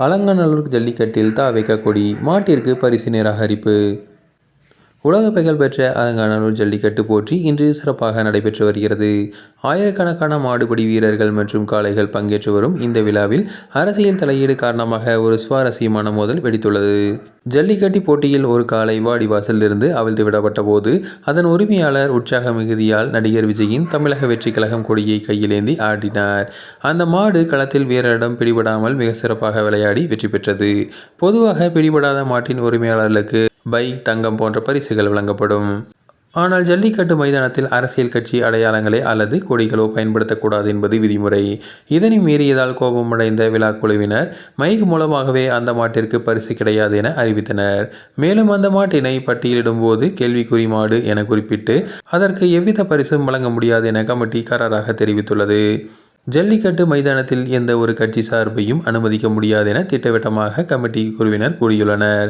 அலங்காநல்லூர் ஜல்லிக்கட்டில் தாவேகா கொடி, மாட்டிற்கு பரிசு நிராகரிப்பு. உலக புகழ்பெற்ற அலங்காநல்லூர் ஜல்லிக்கட்டு போட்டி இன்று சிறப்பாக நடைபெற்று வருகிறது. ஆயிரக்கணக்கான மாடுபிடி வீரர்கள் மற்றும் காளைகள் பங்கேற்று வரும் இந்த விழாவில் அரசியல் தலையீடு காரணமாக ஒரு சுவாரஸ்யமான மோதல் வெடித்துள்ளது. ஜல்லிக்கட்டு போட்டியில் ஒரு காளை வாடிவாசலிலிருந்து அவிழ்த்து விடப்பட்ட போது அதன் உரிமையாளர் உற்சாக மிகுதியால் நடிகர் விஜயின் தமிழக வெற்றி கழகம் கொடியை கையிலேந்தி ஆடினார். அந்த மாடு களத்தில் வீரரிடம் பிடிபடாமல் மிக சிறப்பாக விளையாடி வெற்றி பெற்றது. பொதுவாக பிடிபடாத மாட்டின் உரிமையாளர்களுக்கு பைக், தங்கம் போன்ற பரிசுகள் வழங்கப்படும். ஆனால் ஜல்லிக்கட்டு மைதானத்தில் அரசியல் கட்சி அடையாளங்களே அல்லது கொடிகளோ பயன்படுத்தக்கூடாது என்பது விதிமுறை. இதனை மீறியதால் கோபமடைந்த விழா குழுவினர் மைக் மூலமாகவே அந்த மாட்டிற்கு பரிசு கிடையாது என அறிவித்தனர். மேலும் அந்த மாட்டினை பட்டியலிடும் போது கேள்விக்குறி மாடு என குறிப்பிட்டு அதற்கு எவ்வித பரிசும் வழங்க முடியாது என கமிட்டி கராராக தெரிவித்துள்ளது. ஜல்லிக்கட்டு மைதானத்தில் எந்த ஒரு கட்சி சார்பையும் அனுமதிக்க முடியாது என திட்டவட்டமாக கமிட்டி குழுவினர் கூறியுள்ளனர்.